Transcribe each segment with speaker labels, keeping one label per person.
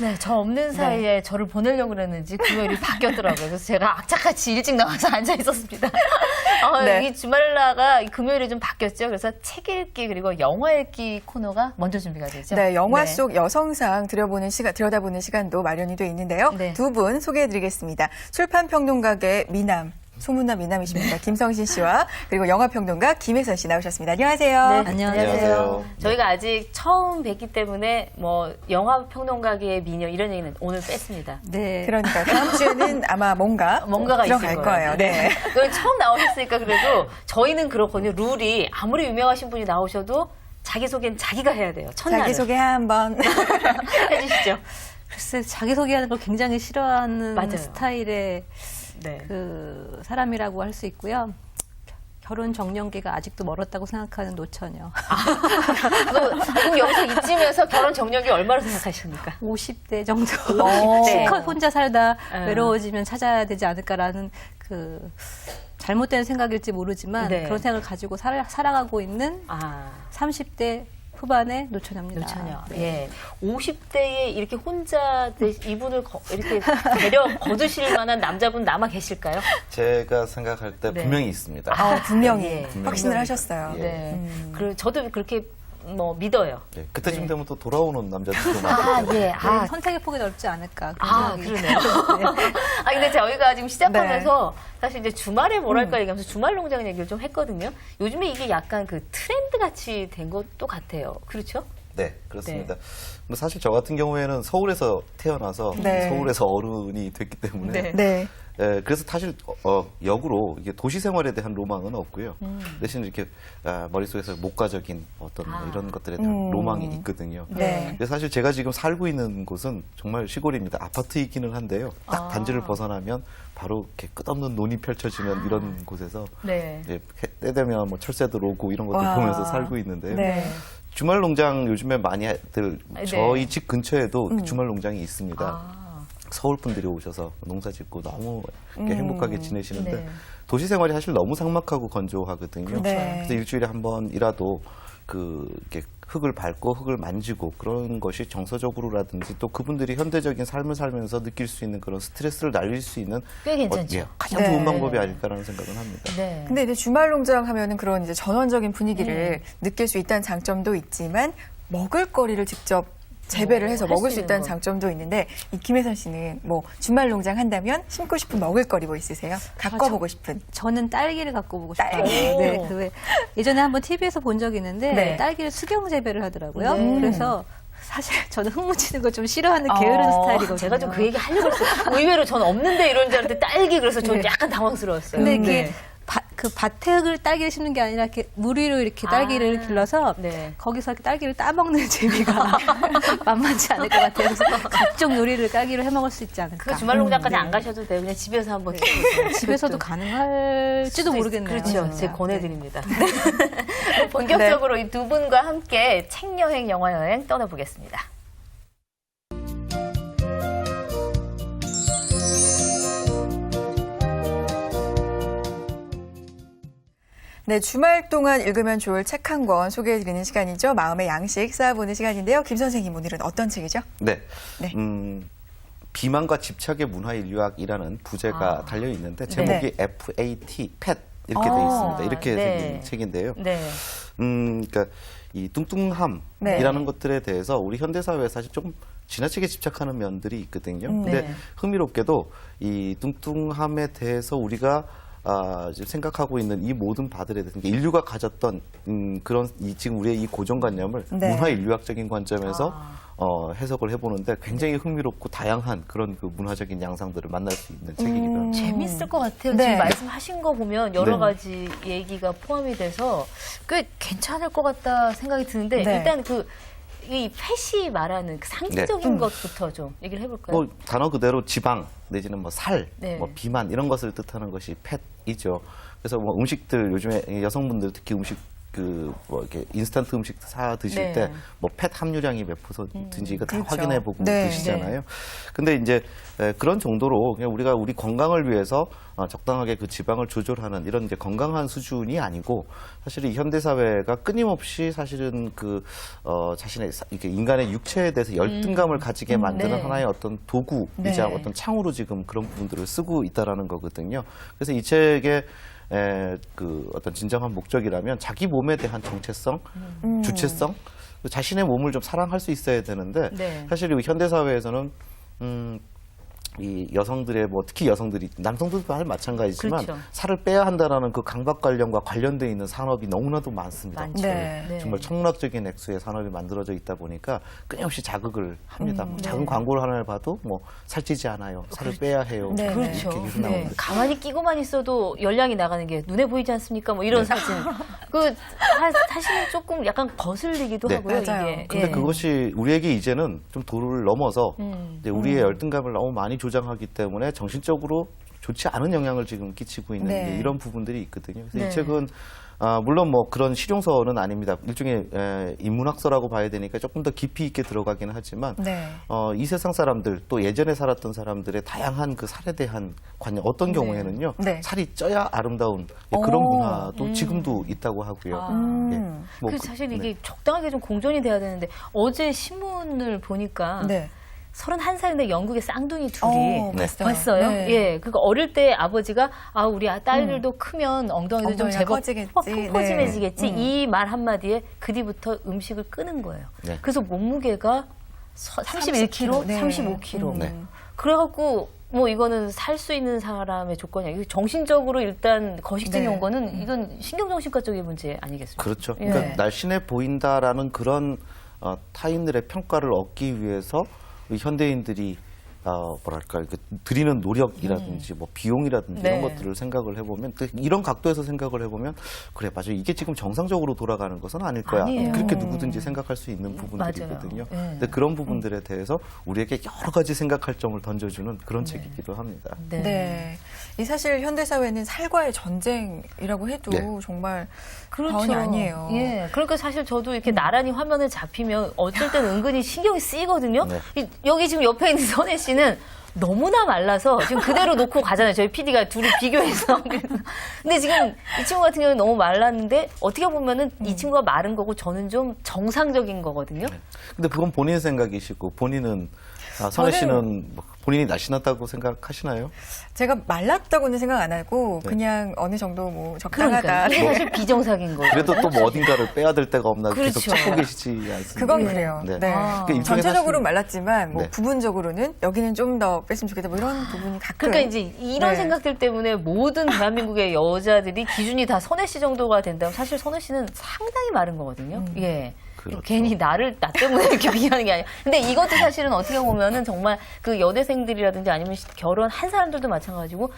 Speaker 1: 네, 저 없는 사이에 저를 보내려고 그랬는지 금요일이 바뀌었더라고요. 그래서 제가 악착같이 일찍 나와서 앉아 있었습니다.
Speaker 2: 네.
Speaker 1: 이 주말나가 금요일이 좀 바뀌었죠. 그래서 책 읽기 그리고 영화 읽기 코너가 먼저 준비가 되죠.
Speaker 2: 네, 영화
Speaker 1: 네.
Speaker 2: 속 여성상 들여다보는 시간도 마련이 돼 있는데요.
Speaker 1: 네.
Speaker 2: 두 분 소개해드리겠습니다. 출판평론가계 미남, 소문난 미남이십니다. 김성신 씨와 그리고 영화평론가 김혜선 씨 나오셨습니다. 안녕하세요.
Speaker 1: 네,
Speaker 3: 안녕하세요.
Speaker 1: 저희가 아직 처음 뵙기 때문에 뭐 영화 평론가계의 미녀 이런 얘기는 오늘 뺐습니다.
Speaker 4: 네.
Speaker 2: 그러니까 다음 주에는 아마
Speaker 1: 뭔가가
Speaker 2: 들어갈
Speaker 1: 있을
Speaker 2: 거예요. 네.
Speaker 1: 그럼 처음 나오셨으니까 그래도 저희는 그렇거든요. 룰이 아무리 유명하신 분이 나오셔도 자기소개는 자기가 해야 돼요. 첫날은.
Speaker 2: 자기소개 한번.
Speaker 1: 해주시죠.
Speaker 4: 글쎄, 자기소개하는 걸 굉장히 싫어하는
Speaker 1: 맞아요.
Speaker 4: 스타일의
Speaker 1: 네.
Speaker 4: 그 사람이라고 할 수 있고요. 결혼 정년기가 아직도 멀었다고 생각하는 노처녀.
Speaker 1: 그럼 여기서 이쯤에서 결혼 정력이 얼마로 생각하십니까?
Speaker 4: 50대 정도.
Speaker 2: 오.
Speaker 4: 실컷 혼자 살다
Speaker 1: 음.
Speaker 4: 외로워지면 찾아야 되지 않을까라는 그 잘못된 생각일지 모르지만
Speaker 1: 네.
Speaker 4: 그런 생각을 가지고 살아가고 있는
Speaker 1: 아,
Speaker 4: 30대 후반의 노처녀입니다.
Speaker 1: 노처녀.
Speaker 4: 네.
Speaker 1: 예. 50대에 이렇게 혼자 이분을 이렇게 거두실 만한 남자분 남아 계실까요?
Speaker 3: 제가 생각할 때
Speaker 1: 네.
Speaker 3: 분명히 있습니다.
Speaker 2: 분명히
Speaker 1: 예.
Speaker 2: 확신을 하셨어요.
Speaker 3: 예.
Speaker 1: 네. 그리고 저도 그렇게 뭐 믿어요.
Speaker 3: 네, 그때쯤
Speaker 1: 네.
Speaker 3: 되면 또 돌아오는 남자들도 많고.
Speaker 1: 예.
Speaker 4: 아, 선택의 폭이 넓지 않을까. 그런
Speaker 1: 아,
Speaker 4: 생각이
Speaker 1: 그러네요. 근데 저희가 지금 시작하면서
Speaker 2: 네.
Speaker 1: 사실 이제 주말에 뭘 할까 얘기하면서 주말 농장 얘기를 좀 했거든요. 요즘에 이게 약간 그 트렌드 같이 된 것도 같아요. 그렇죠?
Speaker 3: 네, 그렇습니다. 뭐 사실 저 같은 경우에는 서울에서 태어나서
Speaker 2: 네.
Speaker 3: 서울에서 어른이 됐기 때문에
Speaker 1: 네.
Speaker 2: 네.
Speaker 3: 그래서 사실 역으로 이게 도시 생활에 대한 로망은 없고요. 대신 이렇게 머릿속에서 목가적인 어떤 뭐 이런 것들에 대한 로망이 있거든요.
Speaker 2: 네.
Speaker 3: 그래서 사실 제가 지금 살고 있는 곳은 정말 시골입니다. 아파트이기는 한데요. 딱 단지를 벗어나면 바로 이렇게 끝없는 논이 펼쳐지는 이런 곳에서
Speaker 1: 네.
Speaker 3: 이제 때 되면 뭐 철새들 오고 이런 것들
Speaker 2: 와.
Speaker 3: 보면서 살고 있는데요.
Speaker 2: 네.
Speaker 3: 주말 농장 요즘에 많이들
Speaker 1: 네.
Speaker 3: 저희 집 근처에도 주말 농장이 있습니다.
Speaker 1: 아,
Speaker 3: 서울 분들이 오셔서 농사 짓고 너무 이렇게 행복하게 지내시는데
Speaker 1: 네.
Speaker 3: 도시 생활이 사실 너무 삭막하고 건조하거든요.
Speaker 2: 네.
Speaker 3: 그래서 일주일에 한 번이라도 이렇게 흙을 밟고 흙을 만지고 그런 것이 정서적으로라든지 또 그분들이 현대적인 삶을 살면서 느낄 수 있는 그런 스트레스를 날릴 수 있는
Speaker 1: 꽤 괜찮죠.
Speaker 3: 가장
Speaker 2: 네.
Speaker 3: 좋은 방법이 아닐까라는 생각은 합니다.
Speaker 1: 네.
Speaker 2: 근데 이제 주말 농장 하면은 그런 이제 전원적인 분위기를 느낄 수 있다는 장점도 있지만 먹을거리를 직접 재배를 해서
Speaker 1: 할수
Speaker 2: 먹을 수
Speaker 1: 있는
Speaker 2: 있다는
Speaker 1: 거.
Speaker 2: 장점도 있는데 이 김혜선 씨는 뭐 주말 농장 한다면 심고 싶은 먹을거리 뭐 있으세요? 가꿔보고 싶은.
Speaker 4: 저는 딸기를 갖고 보고 싶어요.
Speaker 2: 딸기.
Speaker 4: 네, 그 왜 예전에 한번 TV에서 본 적이 있는데
Speaker 2: 네.
Speaker 4: 딸기를 수경 재배를 하더라고요.
Speaker 1: 네.
Speaker 4: 그래서 사실 저는 흙 묻히는 거 좀 싫어하는 게으른 스타일이거든요.
Speaker 1: 제가 좀 그 얘기 하려고 했어요. 의외로 전 없는데 이런 줄 알았는데 딸기 그래서 전
Speaker 4: 네.
Speaker 1: 약간 당황스러웠어요.
Speaker 4: 근데 이게
Speaker 1: 네.
Speaker 4: 그 밭에 흙을 딸기를 심는 게 아니라 이렇게 물 위로 이렇게 딸기를
Speaker 1: 아,
Speaker 4: 길러서
Speaker 1: 네.
Speaker 4: 거기서 이렇게 딸기를 따먹는 재미가 만만치 않을 것 같아요. 그래서 각종 요리를 딸기로 해먹을 수 있지 않을까.
Speaker 1: 그 주말 농장까지 안 가셔도 돼요. 그냥 집에서 한번 키워보세요.
Speaker 4: 집에서도 가능할지도 모르겠네요.
Speaker 1: 그렇죠.
Speaker 4: 진짜.
Speaker 1: 제가 권해드립니다. 본격적으로 이 두 분과 함께 책 여행, 영화 여행 떠나보겠습니다.
Speaker 2: 네, 주말 동안 읽으면 좋을 책 한 권 소개해드리는 시간이죠. 마음의 양식 쌓아보는 시간인데요. 김 선생님 오늘은 어떤 책이죠?
Speaker 3: 네.
Speaker 2: 네.
Speaker 3: 비만과 집착의 문화 인류학이라는 부제가 달려 있는데 제목이 FAT, PET 이렇게 돼 있습니다. 이렇게
Speaker 1: 네.
Speaker 3: 생긴 책인데요.
Speaker 1: 네.
Speaker 3: 그러니까 이 뚱뚱함이라는
Speaker 2: 네.
Speaker 3: 것들에 대해서 우리 현대 사회에 사실 조금 지나치게 집착하는 면들이 있거든요.
Speaker 1: 네.
Speaker 3: 근데 흥미롭게도 이 뚱뚱함에 대해서 우리가 지금 생각하고 있는 이 모든 바들에 대해서 그러니까 인류가 가졌던 그런 지금 우리의 이 고정관념을
Speaker 2: 네.
Speaker 3: 문화 인류학적인 관점에서 해석을 해보는데 굉장히 흥미롭고 다양한 그런 그 문화적인 양상들을 만날 수 있는 책이기도 합니다.
Speaker 1: 재밌을 것 같아요.
Speaker 2: 네.
Speaker 1: 지금 말씀하신 거 보면 여러
Speaker 3: 네.
Speaker 1: 가지 얘기가 포함이 돼서 꽤 괜찮을 것 같다 생각이 드는데
Speaker 2: 네.
Speaker 1: 일단 이 팻이 말하는 그 상징적인 것부터 좀 얘기를 해볼까요?
Speaker 3: 뭐 단어 그대로 지방 내지는 뭐 살,
Speaker 1: 네.
Speaker 3: 뭐 비만 이런 것을 뜻하는 것이 팻이죠. 그래서 뭐 음식들 요즘에 여성분들 특히 음식 뭐 이렇게 인스턴트 음식 사 드실
Speaker 1: 네.
Speaker 3: 때 뭐 팻 함유량이 몇 %인지 이거 다
Speaker 2: 그렇죠.
Speaker 3: 확인해보고
Speaker 2: 네.
Speaker 3: 드시잖아요. 근데 이제 그런 정도로 그냥 우리가 우리 건강을 위해서 적당하게 그 지방을 조절하는 이런 이제 건강한 수준이 아니고 사실 이 현대 사회가 끊임없이 사실은 자신의 이렇게 인간의 육체에 대해서 열등감을 가지게 만드는
Speaker 1: 네. 하나의
Speaker 3: 하나의 어떤 도구이자
Speaker 2: 네.
Speaker 3: 어떤 창으로 지금 그런 부분들을 쓰고 있다라는 거거든요. 그래서 이 책의 어떤 진정한 목적이라면 자기 몸에 대한 정체성, 주체성, 자신의 몸을 좀 사랑할 수 있어야 되는데
Speaker 1: 네.
Speaker 3: 사실 이 현대 사회에서는 이 여성들의 특히 여성들이 남성들도 마찬가지지만
Speaker 1: 그렇죠.
Speaker 3: 살을 빼야 한다라는 그 강박 관련과 관련돼 있는 산업이 너무나도 많습니다.
Speaker 1: 많죠.
Speaker 2: 네.
Speaker 1: 네.
Speaker 3: 정말 천문학적인 액수의 산업이 만들어져 있다 보니까 끊임없이 자극을 합니다. 뭐
Speaker 1: 네.
Speaker 3: 작은 광고를 하나를 봐도 뭐 살찌지 않아요, 살을 빼야 해요.
Speaker 2: 네.
Speaker 1: 그렇죠.
Speaker 3: 이렇게 계속
Speaker 1: 네.
Speaker 3: 나오는데
Speaker 1: 가만히 끼고만 있어도 열량이 나가는 게 눈에 보이지 않습니까? 뭐 이런 사진. 사실은 조금 약간 거슬리기도
Speaker 3: 네.
Speaker 1: 하고요.
Speaker 2: 맞아요.
Speaker 1: 이게.
Speaker 3: 근데
Speaker 1: 예.
Speaker 3: 그것이 우리에게 이제는 좀 도를 넘어서 이제 우리의 열등감을 너무 많이 조장하기 때문에 정신적으로 좋지 않은 영향을 지금 끼치고 있는
Speaker 2: 네.
Speaker 3: 이제 이런 부분들이 있거든요. 그래서
Speaker 1: 네.
Speaker 3: 이 책은 물론 뭐 그런 실용서는 아닙니다. 일종의 인문학서라고 봐야 되니까 조금 더 깊이 있게 들어가기는 하지만
Speaker 2: 네.
Speaker 3: 이 세상 사람들 또 예전에 살았던 사람들의 다양한 그 살에 대한 관념 어떤 경우에는요
Speaker 2: 네.
Speaker 3: 살이 쪄야 아름다운 그런
Speaker 2: 오.
Speaker 3: 문화도 지금도 있다고 하고요. 예. 뭐
Speaker 1: 그래서 사실
Speaker 3: 네.
Speaker 1: 이게 적당하게 좀 공존이 돼야 되는데 어제 신문을 보니까
Speaker 2: 네.
Speaker 1: 31살인데 영국의 쌍둥이 둘이
Speaker 3: 네.
Speaker 1: 봤어요.
Speaker 2: 네.
Speaker 1: 예, 그러니까 어릴 때 아버지가 우리 딸들도 크면 엉덩이도 좀
Speaker 2: 엉덩이가
Speaker 1: 제법
Speaker 2: 커지겠지.
Speaker 1: 펑퍼짐해지겠지.
Speaker 2: 네.
Speaker 1: 이 말 한마디에 그 뒤부터 음식을 끄는 거예요.
Speaker 3: 네.
Speaker 1: 그래서 몸무게가 31kg,
Speaker 2: 네.
Speaker 1: 35kg.
Speaker 3: 네.
Speaker 1: 그래갖고 뭐 이거는 살 수 있는 사람의 조건이야. 이거 정신적으로 일단 거식증이
Speaker 2: 네.
Speaker 1: 온 거는 이건 신경정신과 쪽의 문제 아니겠습니까?
Speaker 3: 그렇죠.
Speaker 1: 예.
Speaker 3: 그러니까 날씬해 보인다라는 그런 타인들의 평가를 얻기 위해서 우리 현대인들이 드리는 노력이라든지 뭐 비용이라든지
Speaker 1: 네.
Speaker 3: 이런 것들을 생각을 해보면 또 이런 각도에서 생각을 해보면 그래 맞아 이게 지금 정상적으로 돌아가는 것은 아닐 거야.
Speaker 1: 아니에요.
Speaker 3: 그렇게 누구든지 생각할 수 있는 부분들이거든요.
Speaker 1: 맞아요. 네.
Speaker 3: 근데 그런 부분들에 대해서 우리에게 여러 가지 생각할 점을 던져주는 그런 책이기도 합니다.
Speaker 1: 네.
Speaker 2: 네. 이 사실 현대 사회는 살과의 전쟁이라고 해도
Speaker 3: 네.
Speaker 2: 정말
Speaker 1: 그렇죠.
Speaker 2: 과언이 아니에요.
Speaker 1: 예. 그러니까 사실 저도 이렇게 나란히 화면을 잡히면 어쩔 때는 은근히 신경이 쓰이거든요.
Speaker 3: 네.
Speaker 1: 여기 지금 옆에 있는 선혜 씨는 너무나 말라서 지금 그대로 놓고 가잖아요. 저희 PD가 둘이 비교해서. 근데 지금 이 친구 같은 경우는 너무 말랐는데 어떻게 보면은 이 친구가 마른 거고 저는 좀 정상적인 거거든요.
Speaker 3: 근데 그건 본인 생각이시고 본인은 선혜 씨는 뭐 본인이 날씬하다고 생각하시나요?
Speaker 2: 제가 말랐다고는 생각 안 하고
Speaker 3: 네.
Speaker 2: 그냥 어느 정도 뭐 적당하다.
Speaker 1: 그러니까 이게 사실 비정상인 거예요.
Speaker 3: 그래도 또 뭐 어딘가를 빼야 될 때가 없나 계속
Speaker 1: 그렇죠.
Speaker 3: 찾고 계시지 않습니까?
Speaker 2: 그건 그래요.
Speaker 3: 네.
Speaker 2: 네.
Speaker 1: 아.
Speaker 3: 그러니까 일종의
Speaker 2: 전체적으로
Speaker 3: 사실-
Speaker 2: 말랐지만 뭐
Speaker 3: 네.
Speaker 2: 부분적으로는 여기는 좀 더 뺐으면 좋겠다. 뭐 이런 부분이 가끔.
Speaker 1: 그러니까 이제 이런
Speaker 2: 네.
Speaker 1: 생각들 때문에 모든 대한민국의 여자들이 기준이 다 선혜 씨 정도가 된다면 사실 선혜 씨는 상당히 마른 거거든요. 예.
Speaker 3: 그렇죠.
Speaker 1: 괜히 나 때문에 이렇게 비하는 게 아니라. 근데 이것도 사실은 어떻게 보면은 정말 그 여대생들이라든지 아니면 결혼한 사람들도 마찬가지고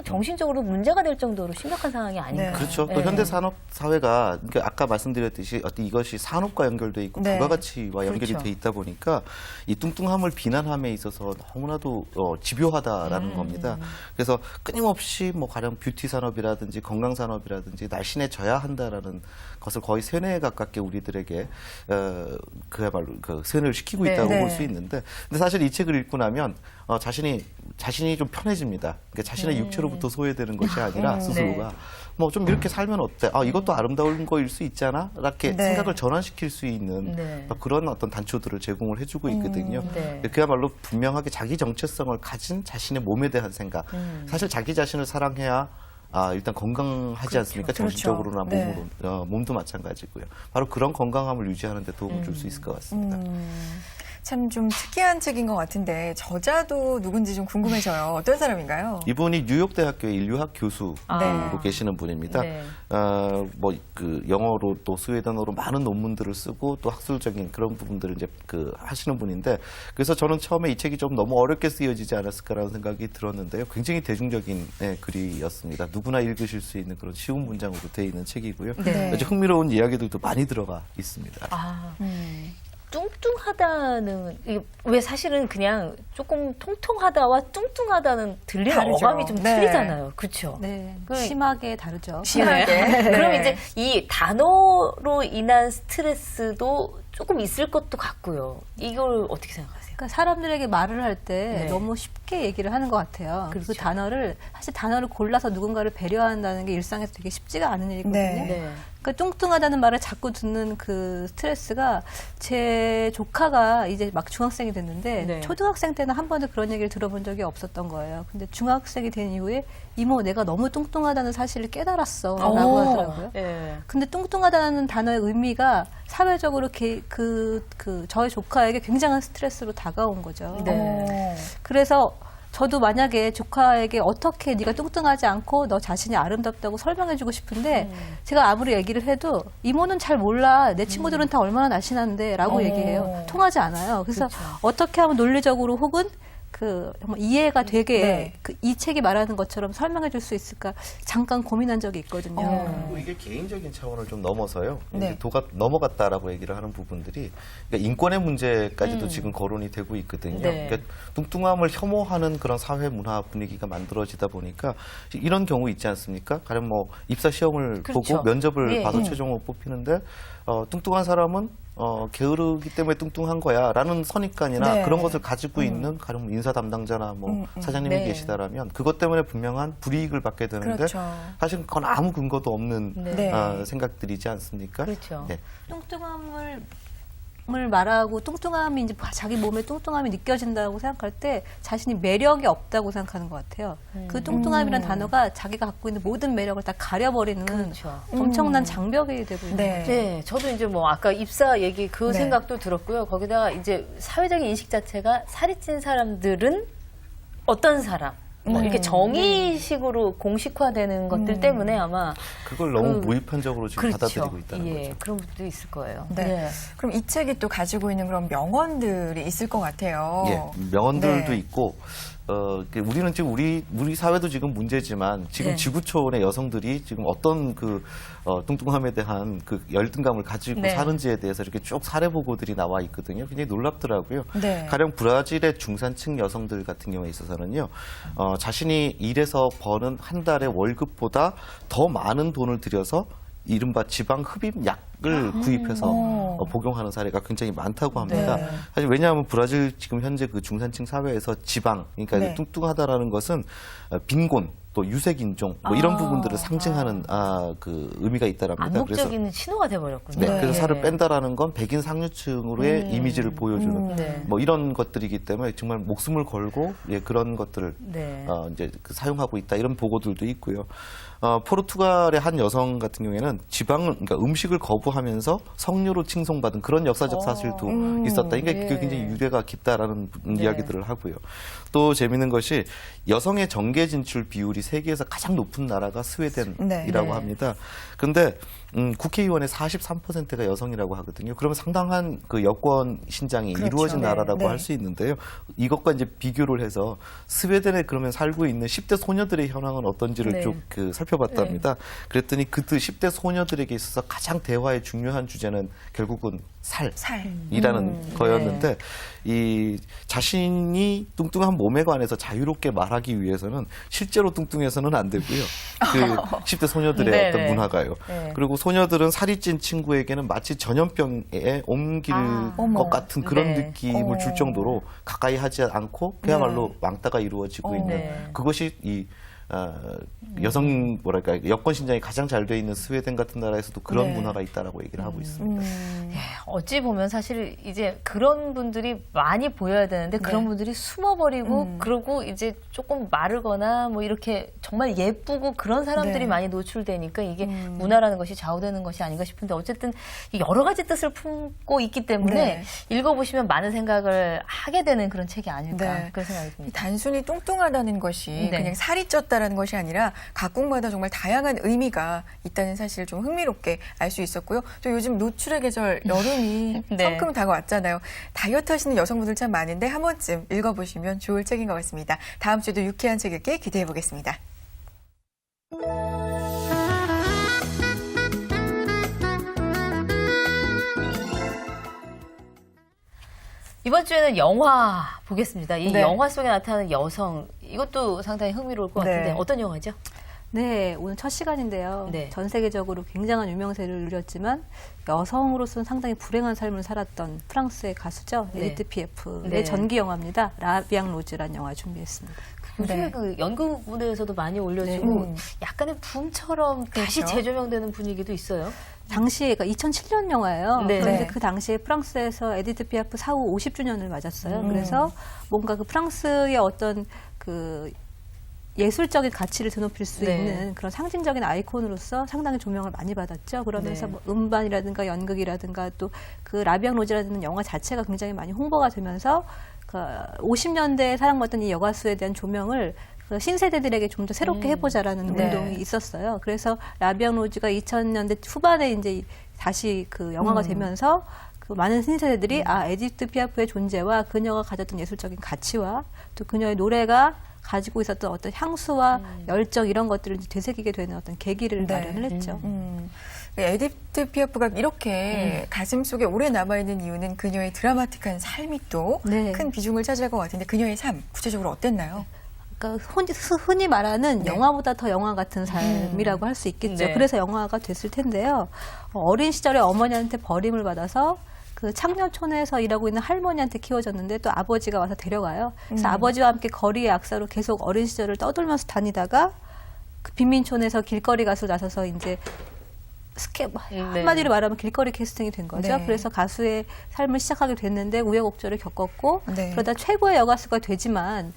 Speaker 1: 정신적으로 문제가 될 정도로 심각한 상황이 아닌가.
Speaker 2: 네.
Speaker 3: 그렇죠. 또
Speaker 1: 예.
Speaker 3: 현대 산업 사회가 그러니까 아까 말씀드렸듯이 어떤 이것이 산업과 연결돼 있고
Speaker 2: 네.
Speaker 3: 부가가치와 연결이
Speaker 1: 그렇죠.
Speaker 3: 돼 있다 보니까 이 뚱뚱함을 비난함에 있어서 너무나도 집요하다라는 겁니다. 그래서 끊임없이 뭐 가령 뷰티 산업이라든지 건강 산업이라든지 날씬해져야 한다라는 것을 거의 세뇌에 가깝게 우리들에게 그야말로 그 세뇌를 시키고
Speaker 1: 네.
Speaker 3: 있다고
Speaker 2: 네.
Speaker 3: 볼 수 있는데, 근데 사실 이 책을 읽고 나면 자신이 좀 편해집니다. 그러니까 자신의 육체로부터 소외되는 것이 아니라 스스로가 뭐 좀 이렇게 살면 어때? 이것도 아름다운 거일 수 있잖아. 이렇게
Speaker 2: 네.
Speaker 3: 생각을 전환시킬 수 있는
Speaker 1: 네.
Speaker 3: 그런 어떤 단초들을 제공을 해주고 있거든요.
Speaker 1: 네.
Speaker 3: 그야말로 분명하게 자기 정체성을 가진 자신의 몸에 대한 생각. 사실 자기 자신을 사랑해야 일단 건강하지 않습니까?
Speaker 2: 그렇죠.
Speaker 3: 정신적으로나
Speaker 2: 네.
Speaker 3: 몸으로 몸도 마찬가지고요. 바로 그런 건강함을 유지하는 데 도움을 줄 수 있을 것 같습니다.
Speaker 2: 참 좀 특이한 책인 것 같은데 저자도 누군지 좀 궁금해져요. 어떤 사람인가요?
Speaker 3: 이분이 뉴욕대학교의 인류학 교수로
Speaker 2: 네.
Speaker 3: 계시는 분입니다.
Speaker 1: 네.
Speaker 3: 영어로 또 스웨덴어로 많은 논문들을 쓰고 또 학술적인 그런 부분들을 이제 하시는 분인데, 그래서 저는 처음에 이 책이 좀 너무 어렵게 쓰여지지 않았을까라는 생각이 들었는데요. 굉장히 대중적인 글이었습니다. 누구나 읽으실 수 있는 그런 쉬운 문장으로 되어 있는 책이고요.
Speaker 2: 네.
Speaker 3: 아주 흥미로운 이야기들도 많이 들어가 있습니다.
Speaker 1: 뚱뚱하다는 이게 왜 사실은 그냥 조금 통통하다와 뚱뚱하다는 들리는
Speaker 2: 다르죠.
Speaker 1: 어감이 좀
Speaker 2: 네.
Speaker 1: 틀리잖아요. 그렇죠?
Speaker 4: 네,
Speaker 1: 그-
Speaker 4: 심하게 다르죠.
Speaker 2: 심하게. 네.
Speaker 1: 그럼 이제 이 단어로 인한 스트레스도 조금 있을 것도 같고요. 이걸 어떻게 생각하세요?
Speaker 4: 그러니까 사람들에게 말을 할 때
Speaker 1: 네.
Speaker 4: 너무 쉽게 얘기를 하는 것 같아요.
Speaker 1: 그렇죠.
Speaker 4: 그 단어를 사실 단어를 골라서 누군가를 배려한다는 게 일상에서 되게 쉽지가 않은 일이거든요.
Speaker 2: 네.
Speaker 4: 그러니까 뚱뚱하다는 말을 자꾸 듣는 그 스트레스가 제 조카가 이제 막 중학생이 됐는데
Speaker 1: 네.
Speaker 4: 초등학생 때는 한 번도 그런 얘기를 들어본 적이 없었던 거예요. 근데 중학생이 된 이후에 이모 내가 너무 뚱뚱하다는 사실을 깨달았어 라고
Speaker 2: 오.
Speaker 4: 하더라고요.
Speaker 1: 예.
Speaker 4: 근데 뚱뚱하다는 단어의 의미가 사회적으로 저의 조카에게 굉장한 스트레스로 다가온 거죠.
Speaker 1: 네.
Speaker 4: 그래서 저도 만약에 조카에게 어떻게 네가 뚱뚱하지 않고 너 자신이 아름답다고 설명해주고 싶은데 제가 아무리 얘기를 해도 이모는 잘 몰라. 내 친구들은 다 얼마나 날씬한데 라고 얘기해요. 통하지 않아요. 그래서 어떻게 하면 논리적으로 혹은 정말 이해가 되게
Speaker 2: 네.
Speaker 4: 이 책이 말하는 것처럼 설명해 줄 수 있을까 잠깐 고민한 적이 있거든요.
Speaker 3: 그리고 이게 개인적인 차원을 좀 넘어서요.
Speaker 2: 네.
Speaker 3: 이제 도가 넘어갔다라고 얘기를 하는 부분들이 그러니까 인권의 문제까지도 지금 거론이 되고 있거든요.
Speaker 1: 네.
Speaker 3: 그러니까 뚱뚱함을 혐오하는 그런 사회 문화 분위기가 만들어지다 보니까 이런 경우 있지 않습니까? 가령 뭐 입사 시험을
Speaker 1: 그렇죠.
Speaker 3: 보고 면접을
Speaker 1: 예.
Speaker 3: 봐서 최종으로 뽑히는데 뚱뚱한 사람은 게으르기 때문에 뚱뚱한 거야라는 선입관이나
Speaker 2: 네.
Speaker 3: 그런 것을 가지고 있는 가령 인사 담당자나 뭐 사장님이
Speaker 1: 네.
Speaker 3: 계시다라면 그것 때문에 분명한 불이익을 받게 되는데
Speaker 2: 그렇죠.
Speaker 3: 사실 그건 아무 근거도 없는
Speaker 1: 네.
Speaker 3: 생각들이지 않습니까?
Speaker 1: 그렇죠.
Speaker 3: 네.
Speaker 4: 뚱뚱함을 말하고 뚱뚱함이 이제 자기 몸에 뚱뚱함이 느껴진다고 생각할 때 자신이 매력이 없다고 생각하는 것 같아요. 그 뚱뚱함이라는 단어가 자기가 갖고 있는 모든 매력을 다 가려버리는
Speaker 1: 그렇죠.
Speaker 4: 엄청난 장벽이 되고 있는
Speaker 2: 네.
Speaker 4: 거죠.
Speaker 1: 네, 저도 이제 뭐 아까 입사 얘기 그
Speaker 2: 네.
Speaker 1: 생각도 들었고요. 거기다가 이제 사회적인 인식 자체가 살이 찐 사람들은 어떤 사람, 뭐 이렇게 정의식으로 공식화되는 것들 때문에 아마
Speaker 3: 그걸 너무
Speaker 1: 그-
Speaker 3: 무의판적으로 지금
Speaker 1: 그렇죠.
Speaker 3: 받아들이고 있다는
Speaker 1: 예,
Speaker 3: 거죠.
Speaker 1: 그런 분도 있을 거예요.
Speaker 2: 네. 그럼 이 책이 또 가지고 있는 그런 명언들이 있을 것 같아요.
Speaker 3: 예, 명언들도
Speaker 2: 네.
Speaker 3: 있고 우리는 지금 우리 사회도 지금 문제지만 지금
Speaker 1: 네.
Speaker 3: 지구촌의 여성들이 지금 어떤 뚱뚱함에 대한 그 열등감을 가지고
Speaker 1: 네.
Speaker 3: 사는지에 대해서 이렇게 쭉 사례 보고들이 나와 있거든요. 굉장히 놀랍더라고요.
Speaker 2: 네.
Speaker 3: 가령 브라질의 중산층 여성들 같은 경우에 있어서는요, 자신이 일해서 버는 한 달의 월급보다 더 많은 돈을 들여서 이른바 지방 흡입 약을 구입해서 복용하는 사례가 굉장히 많다고 합니다.
Speaker 2: 네.
Speaker 3: 사실 왜냐하면 브라질 지금 현재 그 중산층 사회에서 지방, 그러니까
Speaker 2: 네.
Speaker 3: 뚱뚱하다라는 것은 빈곤, 또 유색인종 뭐 이런 부분들을 상징하는 그 의미가 있다랍니다.
Speaker 1: 암묵적인 신호가 돼버렸군요.
Speaker 3: 네,
Speaker 2: 네.
Speaker 3: 그래서 살을 뺀다라는 건 백인 상류층으로의 이미지를 보여주는
Speaker 1: 네.
Speaker 3: 뭐 이런 것들이기 때문에 정말 목숨을 걸고 그런 것들을
Speaker 1: 네.
Speaker 3: 이제 사용하고 있다 이런 보고들도 있고요. 포르투갈의 한 여성 같은 경우에는 그러니까 음식을 거부하면서 성녀로 칭송받은 그런 역사적 사실도 있었다. 그러니까
Speaker 1: 네.
Speaker 3: 그게 굉장히 유래가 깊다라는 이야기들을 하고요. 또 재미있는 것이 여성의 정계 진출 비율이 세계에서 가장 높은 나라가 스웨덴이라고
Speaker 2: 네.
Speaker 3: 합니다. 그런데 국회의원의 43%가 여성이라고 하거든요. 그러면 상당한 그 여권 신장이
Speaker 2: 그렇죠.
Speaker 3: 이루어진
Speaker 2: 네.
Speaker 3: 나라라고
Speaker 2: 네.
Speaker 3: 할 수 있는데요. 이것과 이제 비교를 해서 스웨덴에 그러면 살고 있는 10대 소녀들의 현황은 어떤지를
Speaker 1: 네.
Speaker 3: 쭉 살펴봤답니다. 그랬더니 그 10대 소녀들에게 있어서 가장 대화의 중요한 주제는 결국은 살이라는 거였는데 이 자신이 뚱뚱한 몸에 관해서 자유롭게 말하기 위해서는 실제로 뚱뚱해서는 안 되고요. 그 10대 소녀들의
Speaker 1: 네네.
Speaker 3: 어떤 문화가요.
Speaker 1: 네.
Speaker 3: 그리고 소녀들은 살이 찐 친구에게는 마치 전염병에 옮길
Speaker 2: 어머.
Speaker 3: 것 같은 그런
Speaker 1: 네.
Speaker 3: 느낌을 줄 정도로 가까이 하지 않고 그야말로 왕따가 이루어지고 있는
Speaker 1: 네.
Speaker 3: 그것이 이 여성 뭐랄까 여권 신장이 가장 잘 돼 있는 스웨덴 같은 나라에서도 그런
Speaker 2: 네.
Speaker 3: 문화가 있다라고 얘기를 하고 있습니다.
Speaker 1: 어찌 보면 사실 이제 그런 분들이 많이 보여야 되는데 그런
Speaker 2: 네.
Speaker 1: 분들이 숨어버리고 그러고 이제 조금 마르거나 뭐 이렇게 정말 예쁘고 그런 사람들이
Speaker 2: 네.
Speaker 1: 많이 노출되니까 이게 문화라는 것이 좌우되는 것이 아닌가 싶은데 어쨌든 여러 가지 뜻을 품고 있기 때문에
Speaker 2: 네.
Speaker 1: 읽어보시면 많은 생각을 하게 되는 그런 책이 아닐까
Speaker 2: 네.
Speaker 1: 그런 생각이
Speaker 2: 이
Speaker 1: 듭니다.
Speaker 2: 단순히 뚱뚱하다는 것이
Speaker 1: 네.
Speaker 2: 그냥 살이 쪘다라는 것이 아니라 각국마다 정말 다양한 의미가 있다는 사실을 좀 흥미롭게 알 수 있었고요. 또 요즘 노출의 계절 여름이
Speaker 1: 네.
Speaker 2: 성큼 다가왔잖아요. 다이어트 하시는 여성분들 참 많은데 한 번쯤 읽어보시면 좋을 책인 것 같습니다. 다음 주에도 유쾌한 책 읽기 기대해 보겠습니다.
Speaker 1: 이번 주에는 영화 보겠습니다. 이
Speaker 2: 네.
Speaker 1: 영화 속에 나타나는 여성, 이것도 상당히 흥미로울 것 같은데
Speaker 2: 네.
Speaker 1: 어떤 영화죠?
Speaker 4: 네, 오늘 첫 시간인데요.
Speaker 1: 네.
Speaker 4: 전 세계적으로 굉장한 유명세를 누렸지만 여성으로서는 상당히 불행한 삶을 살았던 프랑스의 가수죠.
Speaker 1: 네.
Speaker 4: 에디트 피에프의
Speaker 1: 네.
Speaker 4: 전기 영화입니다. 라비앙 로즈라는 영화 준비했습니다.
Speaker 1: 요즘에
Speaker 2: 네.
Speaker 1: 그 연극 무대에서도 많이 올려주고
Speaker 2: 네.
Speaker 1: 약간의 붐처럼 다시
Speaker 2: 그렇죠.
Speaker 1: 재조명되는 분위기도 있어요.
Speaker 4: 당시에, 그러니까 2007년 영화예요.
Speaker 1: 네.
Speaker 4: 그런데
Speaker 2: 네.
Speaker 4: 그 당시에 프랑스에서 에디트 피아프 사후 50주년을 맞았어요.
Speaker 2: 음.
Speaker 4: 그래서 뭔가 그 프랑스의 어떤 그 예술적인 가치를 드높일 수
Speaker 1: 네.
Speaker 4: 있는 그런 상징적인 아이콘으로서 상당히 조명을 많이 받았죠. 그러면서
Speaker 1: 네.
Speaker 4: 뭐 음반이라든가 연극이라든가 또 그 라비앙 로즈라는 영화 자체가 굉장히 많이 홍보가 되면서 그 50년대에 사랑받던 이 여가수에 대한 조명을 그 신세대들에게 좀 더 새롭게 해보자라는
Speaker 2: 네.
Speaker 4: 운동이 있었어요. 그래서 라비앙 로즈가 2000년대 후반에 이제 다시 그 영화가 되면서 그 많은 신세대들이 에디트 피아프의 존재와 그녀가 가졌던 예술적인 가치와 또 그녀의 노래가 가지고 있었던 어떤 향수와 열정 이런 것들을 이제 되새기게 되는 어떤 계기를
Speaker 2: 네.
Speaker 4: 마련을 했죠.
Speaker 2: 에디트 피아프가 이렇게 가슴 속에 오래 남아있는 이유는 그녀의 드라마틱한 삶이 또
Speaker 4: 네.
Speaker 2: 큰 비중을 차지할 것 같은데 그녀의 삶 구체적으로 어땠나요?
Speaker 4: 그러니까 흔히 말하는
Speaker 2: 네.
Speaker 4: 영화보다 더 영화 같은 삶이라고 할 수 있겠죠.
Speaker 1: 네.
Speaker 4: 그래서 영화가 됐을 텐데요. 어린 시절에 어머니한테 버림을 받아서 그 창녀촌에서 일하고 있는 할머니한테 키워졌는데 또 아버지가 와서 데려가요. 그래서 아버지와 함께 거리의 악사로 계속 어린 시절을 떠돌면서 다니다가 그 빈민촌에서 길거리 가수 나서서 이제 한마디로 말하면 길거리 캐스팅이 된 거죠.
Speaker 2: 네.
Speaker 4: 그래서 가수의 삶을 시작하게 됐는데 우여곡절을 겪었고
Speaker 2: 네.
Speaker 4: 그러다 최고의 여가수가 되지만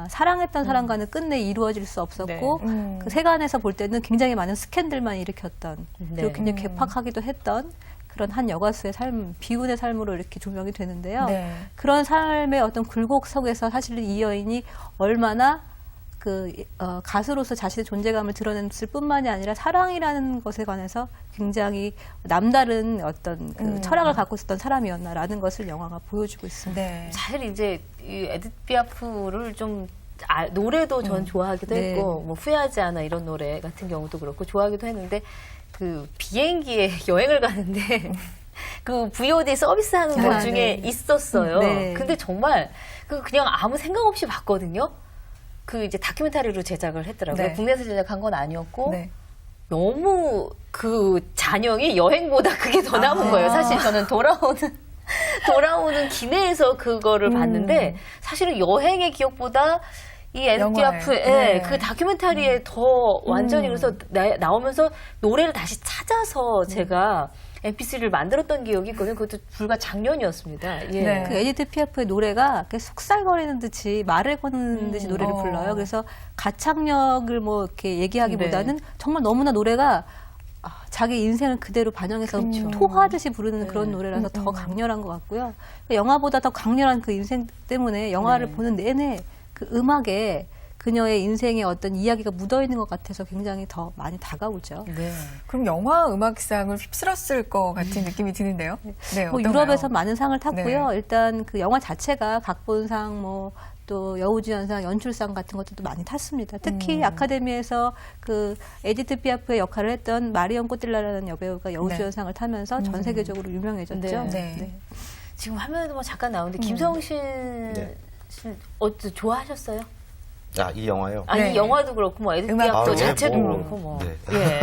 Speaker 4: 사랑했던 사람과는 끝내 이루어질 수 없었고
Speaker 2: 네.
Speaker 4: 그 세간에서 볼 때는 굉장히 많은 스캔들만 일으켰던
Speaker 1: 네.
Speaker 4: 그리고 굉장히 괴팍하기도 했던 그런 한 여가수의 삶, 비운의 삶으로 이렇게 조명이 되는데요.
Speaker 2: 네.
Speaker 4: 그런 삶의 어떤 굴곡 속에서 사실은 이 여인이 얼마나 가수로서 자신의 존재감을 드러냈을 뿐만이 아니라 사랑이라는 것에 관해서 굉장히 남다른 어떤 그 철학을 갖고 있었던 사람이었나라는 것을 영화가 보여주고 있습니다.
Speaker 2: 네.
Speaker 1: 사실 이제 이 에디트 피아프를 좀 노래도 전 좋아하기도
Speaker 4: 네.
Speaker 1: 했고 뭐 후회하지 않아 이런 노래 같은 경우도 그렇고 좋아하기도 했는데 그 비행기에 여행을 가는데 그 VOD 서비스하는 것
Speaker 4: 아,
Speaker 1: 중에
Speaker 4: 네.
Speaker 1: 있었어요.
Speaker 4: 네.
Speaker 1: 근데 정말 그냥 아무 생각 없이 봤거든요. 그 이제 다큐멘터리로 제작을 했더라고요.
Speaker 2: 네.
Speaker 1: 국내에서 제작한 건 아니었고
Speaker 2: 네.
Speaker 1: 너무 그 잔영이 여행보다 그게 더 남은 거예요. 사실 저는 돌아오는 기내에서 그거를 봤는데 사실은 여행의 기억보다 이 에디트
Speaker 2: 영화에.
Speaker 1: 피아프의
Speaker 2: 네.
Speaker 1: 그 다큐멘터리에 더 완전히 그래서 나오면서 노래를 다시 찾아서 제가 MP3를 만들었던 기억이 있거든요. 그것도 불과 작년이었습니다. 예.
Speaker 2: 네.
Speaker 4: 그 에디트 피아프의 노래가 속살거리는 듯이 말을 거는 듯이 노래를 불러요. 그래서 가창력을 뭐 이렇게 얘기하기보다는 정말 너무나 노래가 자기 인생을 그대로 반영해서 토하듯이 부르는 그런 노래라서 더 강렬한 것 같고요. 영화보다 더 강렬한 그 인생 때문에 영화를 보는 내내 그 음악에 그녀의 인생의 어떤 이야기가 묻어있는 것 같아서 굉장히 더 많이 다가오죠.
Speaker 1: 네.
Speaker 2: 그럼 영화 음악상을 휩쓸었을 것 같은 느낌이 드는데요. 네,
Speaker 4: 뭐
Speaker 2: 어떤가요?
Speaker 4: 유럽에서 많은 상을 탔고요.
Speaker 2: 네.
Speaker 4: 일단 그 영화 자체가 각본상 뭐 또 여우주연상, 연출상 같은 것들도 많이 탔습니다. 특히 아카데미에서 그 에디트 피아프의 역할을 했던 마리온 꼬틸라라는 여배우가 여우주연상을 타면서 전 세계적으로 유명해졌죠.
Speaker 1: 네.
Speaker 2: 네.
Speaker 1: 지금 화면에도 뭐 잠깐 나오는데 김성신
Speaker 3: 네.
Speaker 1: 씨 좋아하셨어요?
Speaker 3: 이 영화요.
Speaker 1: 아니
Speaker 2: 네.
Speaker 1: 영화도 그렇고 뭐 에디트
Speaker 2: 음악도.
Speaker 1: 피아프
Speaker 3: 예,
Speaker 1: 자체도
Speaker 3: 뭐,
Speaker 1: 그렇고 뭐.
Speaker 3: 네.
Speaker 1: 예.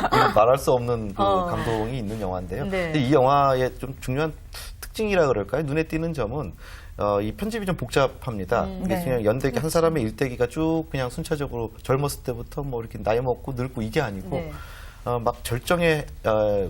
Speaker 3: 이건 말할 수 없는 그
Speaker 1: 어.
Speaker 3: 감동이 있는 영화인데요.
Speaker 1: 네.
Speaker 3: 근데 이 영화의 좀 중요한 특징이라 그럴까요? 눈에 띄는 점은 이 편집이 좀 복잡합니다. 이게
Speaker 2: 네.
Speaker 3: 그냥 연대기 한 사람의 일대기가 쭉 그냥 순차적으로 젊었을 때부터 뭐 이렇게 나이 먹고 늙고 이게 아니고
Speaker 1: 네.
Speaker 3: 막 절정의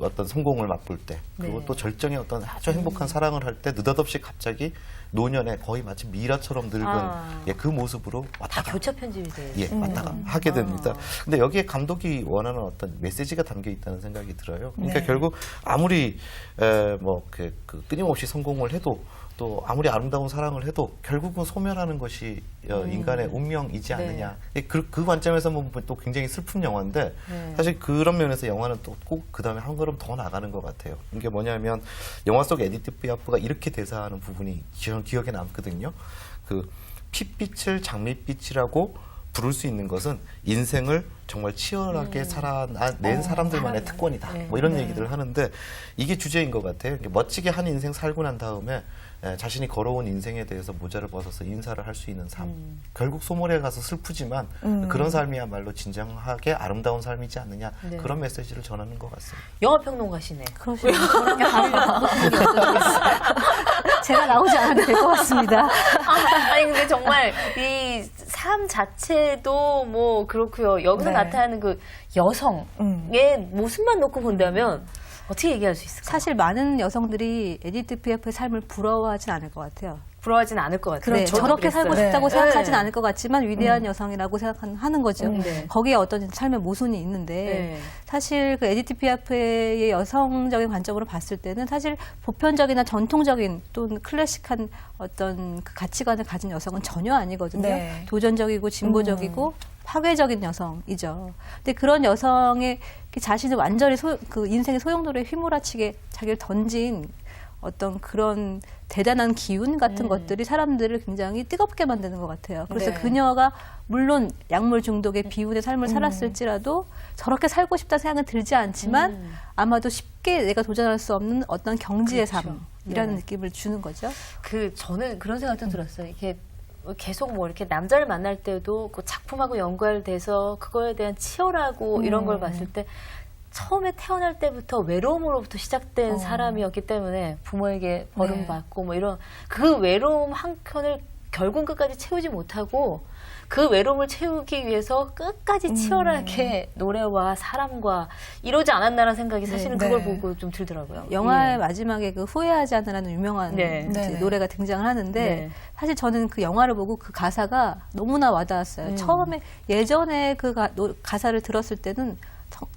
Speaker 3: 어떤 성공을 맛볼 때 그리고
Speaker 1: 네.
Speaker 3: 또 절정의 어떤 아주 행복한 사랑을 할 때 느닷없이 갑자기 노년에 거의 마치 미라처럼 늙은 그 모습으로
Speaker 1: 다
Speaker 3: 왔다가
Speaker 1: 교차 편집이 돼요.
Speaker 3: 예, 왔다가 하게 됩니다. 근데 여기에 감독이 원하는 어떤 메시지가 담겨 있다는 생각이 들어요. 그러니까
Speaker 2: 네.
Speaker 3: 결국 아무리 그 끊임없이 성공을 해도 또 아무리 아름다운 사랑을 해도 결국은 소멸하는 것이 인간의 운명이지 않느냐. 그 관점에서 보면 또 굉장히 슬픈 영화인데
Speaker 1: 네.
Speaker 3: 사실 그런 면에서 영화는 또 꼭 그 다음에 한 걸음 더 나가는 것 같아요. 이게 뭐냐면 영화 속 에디트 피아프가 이렇게 대사하는 부분이 저는 기억에 남거든요. 그 핏빛을 장밋빛이라고 부를 수 있는 것은 인생을 정말 치열하게 살아낸 사람들만의 특권이다.
Speaker 1: 네.
Speaker 3: 뭐 이런 얘기들을 하는데 이게 주제인 것 같아요. 멋지게 한 인생 살고 난 다음에 자신이 걸어온 인생에 대해서 모자를 벗어서 인사를 할 수 있는 삶. 결국 소몰에 가서 슬프지만 그런 삶이야말로 진정하게 아름다운 삶이지 않느냐.
Speaker 1: 네.
Speaker 3: 그런 메시지를 전하는 것 같습니다.
Speaker 1: 영화평론가시네.
Speaker 4: 그러시면 저랑 다르게 제가 나오지 않아도 될 것 같습니다.
Speaker 1: 아니 근데 정말 이 삶 자체도 뭐 그렇고요. 여기서
Speaker 2: 네.
Speaker 1: 나타나는 그 여성의 모습만 놓고 본다면 어떻게 얘기할 수 있을까요?
Speaker 4: 사실 많은 여성들이 에디트 피아프의 삶을 부러워하진 않을 것 같아요.
Speaker 1: 부러워하진 않을 것 같아요.
Speaker 4: 네,
Speaker 1: 저도
Speaker 4: 저렇게
Speaker 1: 그랬어요.
Speaker 4: 살고 싶다고
Speaker 1: 네.
Speaker 4: 생각하진
Speaker 1: 네.
Speaker 4: 않을 것 같지만 위대한 여성이라고 생각하는 거죠.
Speaker 1: 네.
Speaker 4: 거기에 어떤 삶의 모순이 있는데
Speaker 1: 네.
Speaker 4: 사실 그 에디트 피아프의 여성적인 관점으로 봤을 때는 사실 보편적이나 전통적인 또는 클래식한 어떤 그 가치관을 가진 여성은 전혀 아니거든요.
Speaker 2: 네.
Speaker 4: 도전적이고 진보적이고 파괴적인 여성이죠. 근데 그런 여성의 자신을 완전히 그 인생의 소용돌이에 휘몰아치게 자기를 던진 어떤 그런 대단한 기운 같은 것들이 사람들을 굉장히 뜨겁게 만드는 것 같아요. 그래서
Speaker 2: 네.
Speaker 4: 그녀가 물론 약물 중독의 비운의 삶을 살았을지라도 저렇게 살고 싶다 생각은 들지 않지만 아마도 쉽게 내가 도전할 수 없는 어떤 경지의
Speaker 1: 그렇죠.
Speaker 4: 삶이라는
Speaker 1: 네.
Speaker 4: 느낌을 주는 거죠.
Speaker 1: 저는 그런 생각도 들었어요. 이게 계속 뭐 이렇게 남자를 만날 때도 그 작품하고 연관돼서 그거에 대한 치열하고 이런 걸 봤을 때 처음에 태어날 때부터 외로움으로부터 시작된 사람이었기 때문에 부모에게 버림받고 뭐 이런 그 외로움 한 켠을 결국 끝까지 채우지 못하고 그 외로움을 채우기 위해서 끝까지 치열하게 노래와 사람과 이러지 않았나라는 생각이 사실은
Speaker 2: 네.
Speaker 1: 그걸
Speaker 2: 네.
Speaker 1: 보고 좀 들더라고요.
Speaker 4: 영화의
Speaker 1: 예.
Speaker 4: 마지막에 그 후회하지 않으라는 유명한
Speaker 1: 네.
Speaker 4: 이제
Speaker 2: 네네.
Speaker 4: 노래가 등장을 하는데
Speaker 1: 네.
Speaker 4: 사실 저는 그 영화를 보고 그 가사가 너무나 와닿았어요. 처음에 예전에 그 가사를 들었을 때는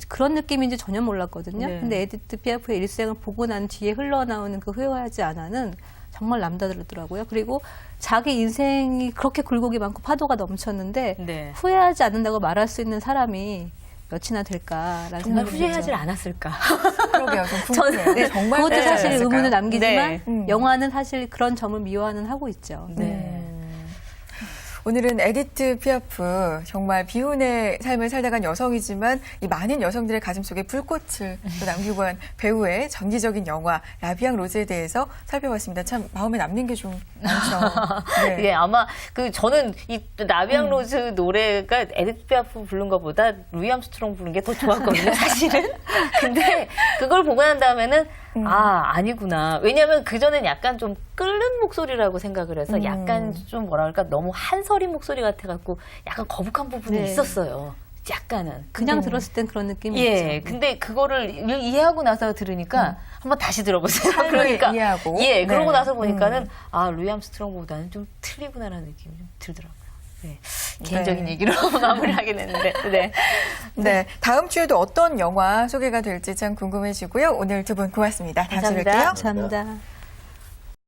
Speaker 4: 그런 느낌인지 전혀 몰랐거든요.
Speaker 1: 네.
Speaker 4: 근데 에디트 피아프의 일생을 보고 난 뒤에 흘러나오는 그 후회하지 않아는 정말 남다르더라고요. 그리고 자기 인생이 그렇게 굴곡이 많고 파도가 넘쳤는데
Speaker 1: 네.
Speaker 4: 후회하지 않는다고 말할 수 있는 사람이 몇이나 될까라는
Speaker 1: 정말
Speaker 4: 생각이
Speaker 1: 후회하지
Speaker 4: 들죠.
Speaker 1: 않았을까?
Speaker 2: 그러게요. 좀 궁금해요.
Speaker 4: 네,
Speaker 2: 정말
Speaker 4: 그것도
Speaker 2: 후회하지
Speaker 4: 사실
Speaker 2: 않았을까요?
Speaker 4: 의문을 남기지만
Speaker 1: 네.
Speaker 4: 영화는 사실 그런 점을 미화는 하고 있죠.
Speaker 1: 네.
Speaker 2: 오늘은 에디트 피아프 정말 비운의 삶을 살다 간 여성이지만 이 많은 여성들의 가슴속에 불꽃을 또 남기고 간 배우의 전기적인 영화 라비앙 로즈에 대해서 살펴봤습니다. 참 마음에 남는 게 좀 많죠. 네.
Speaker 1: 예, 아마 저는 이 라비앙 로즈 노래가 에디트 피아프 부른 것보다 루이 암스트롱 부른 게 더 좋았거든요, 사실은. 근데 그걸 보고 난 다음에는 아니구나. 왜냐면 그전엔 약간 좀 끓는 목소리라고 생각을 해서 약간 좀 뭐라 그럴까 너무 한서린 목소리 같아갖고 약간 거북한 부분이
Speaker 4: 네.
Speaker 1: 있었어요. 약간은.
Speaker 4: 그냥 들었을 땐 그런 느낌이
Speaker 1: 예,
Speaker 4: 있죠.
Speaker 1: 근데 그거를 이해하고 나서 들으니까 한번 다시 들어보세요.
Speaker 2: 삶을
Speaker 1: 그러니까
Speaker 2: 이해하고.
Speaker 1: 예, 그러고
Speaker 2: 네.
Speaker 1: 나서 보니까는 루이 암스트롱보다는 좀 틀리구나라는 느낌이 좀 들더라고요. 네. 개인적인 얘기로 마무리하게 됐는데, 네.
Speaker 2: 네, 다음 주에도 어떤 영화 소개가 될지 참 궁금해지고요. 오늘 두 분 고맙습니다. 다음 주에
Speaker 1: 감사합니다.
Speaker 2: 뵐게요.
Speaker 4: 감사합니다.